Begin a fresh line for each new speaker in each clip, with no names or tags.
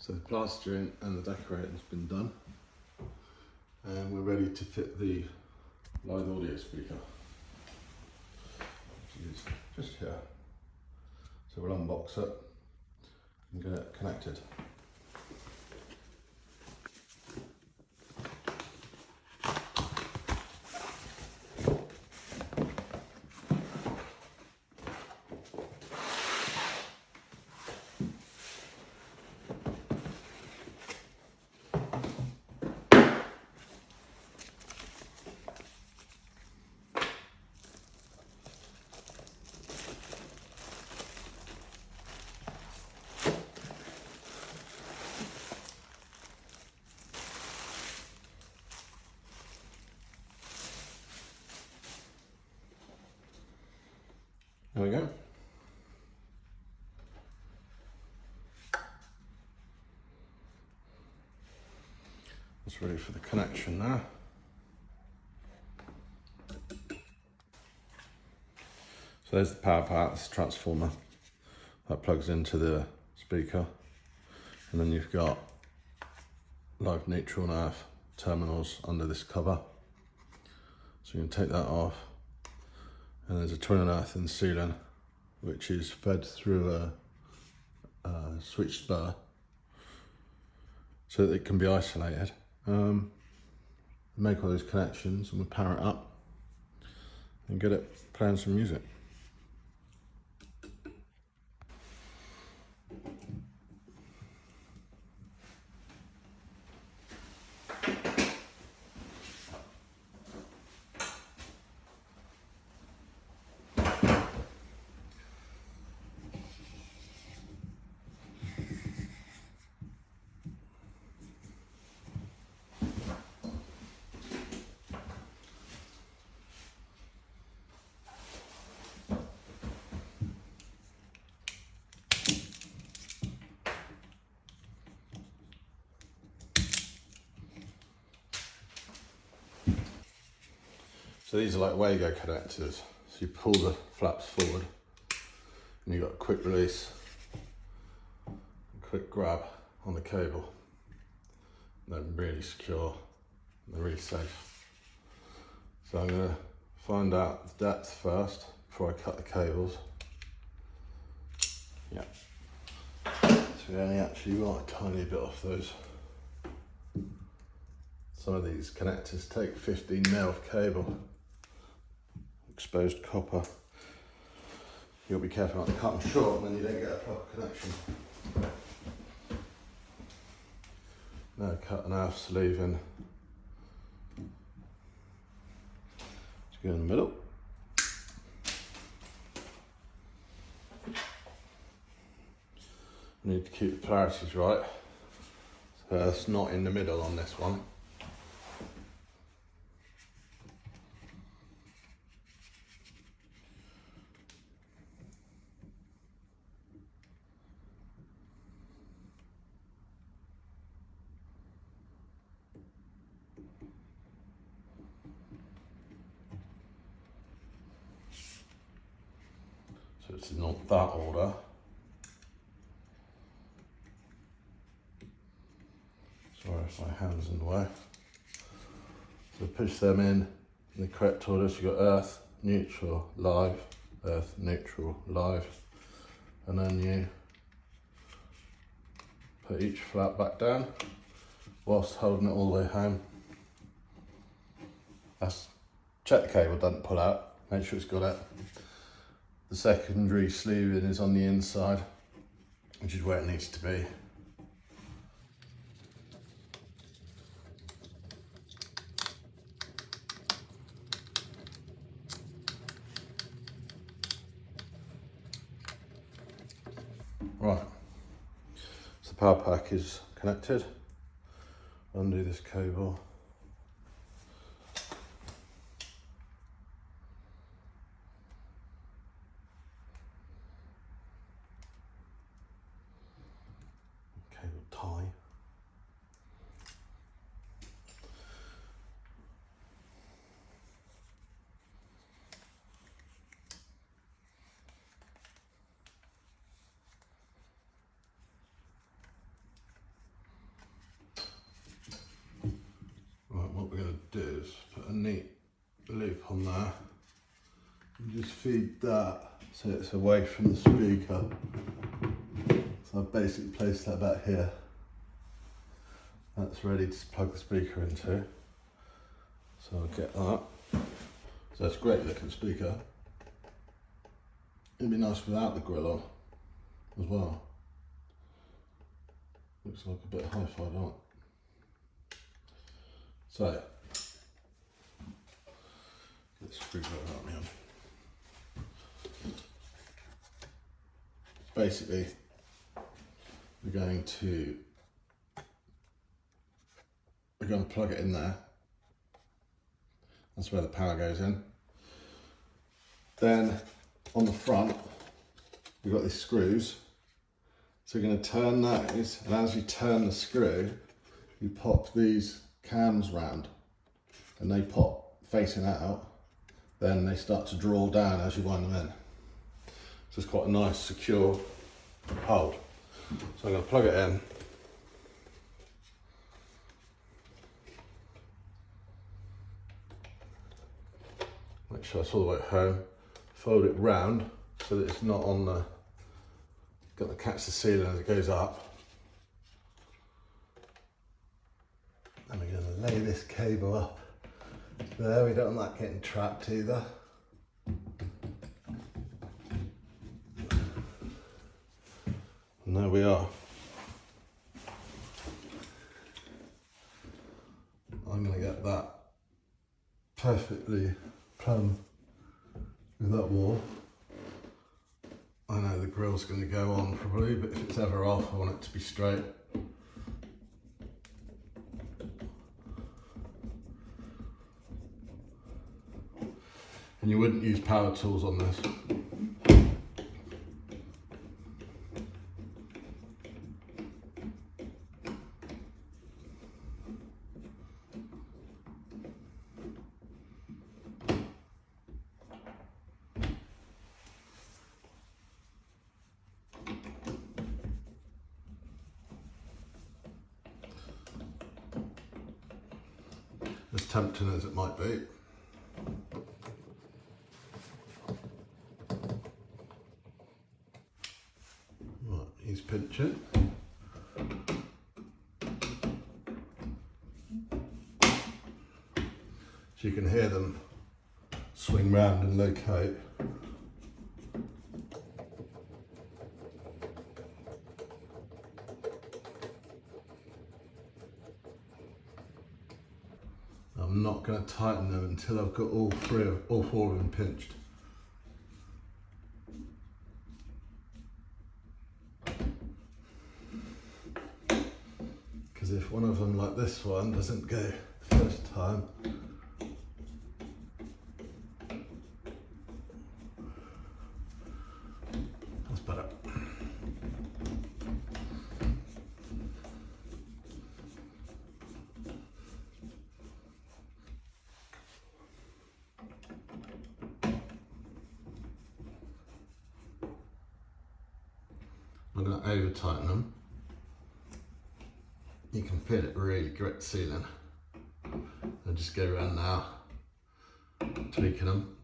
So the plastering and the decorating has been done, and we're ready to fit the LITHE audio speaker, which is just here. So we'll unbox it and get it connected. There we go. It's ready for the connection now. So there's the power part, this transformer that plugs into the speaker, and then you've got live neutral and earth terminals under this cover. So you can take that off, and there's a twin and earth in the ceiling, which is fed through a switch spur so that it can be isolated. Make all those connections and we'll power it up and get it playing some music. So these are like Wago connectors. So you pull the flaps forward and you've got a quick release, a quick grab on the cable. And they're really secure and they're really safe. So I'm going to find out the depth first before I cut the cables. Yeah. So we only actually want a tiny bit off those. Some of these connectors take 15 mil of cable. Exposed copper. You'll be careful not to cut them short, and then you don't get a proper connection. Now cut an half sleeve in. Just go in the middle. You need to keep the polarities right. So it's not in the middle on this one. So it's not that order. Sorry if my hand's in the way. So push them in the correct order. So you've got earth, neutral, live, earth, neutral, live. And then you put each flat back down whilst holding it all the way home. Check the cable doesn't pull out, make sure it's got it. The secondary sleeving is on the inside, which is where it needs to be. Right, so the power pack is connected. Undo this cable. Cable tie. a neat loop on there. You just feed that so it's away from the speaker. So I've basically placed that about here. That's ready to plug the speaker into. So I'll get that. So that's a great looking speaker. It'd be nice without the grill on as well. Looks like a bit hi-fi, don't it? So, get the screwdriver out me on. Basically, we're going to plug it in there. That's where the power goes in. Then on the front, we've got these screws. So we're going to turn those, and as you turn the screw, you pop these cams round, and they pop facing out. Then they start to draw down as you wind them in. So it's quite a nice, secure hold. So I'm going to plug it in. Make sure it's all the way home. Fold it round so that it's not on the, got to catch the ceiling as it goes up. And we're going to lay this cable up there. We don't want that getting trapped either. And there we are. I'm going to get that perfectly plumb with that wall. I know the grill's going to go on probably, but if it's ever off, I want it to be straight. And you wouldn't use power tools on this. As tempting as it might be. Right, he's pinching. So you can hear them swing round and locate. I'm not going to tighten them until I've got all four of them pinched. Because if one of them, like this one, doesn't go the first time, that's better. I'm going to over tighten them. You can feel it really grip the ceiling. I'll just go around now, tweaking them.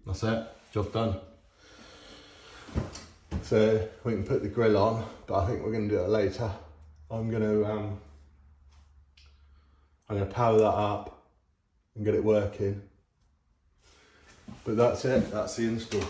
That's it, job done. So we can put the grill on, but I think we're going to do it later. I'm going to power that up and get it working. But that's it, that's the install.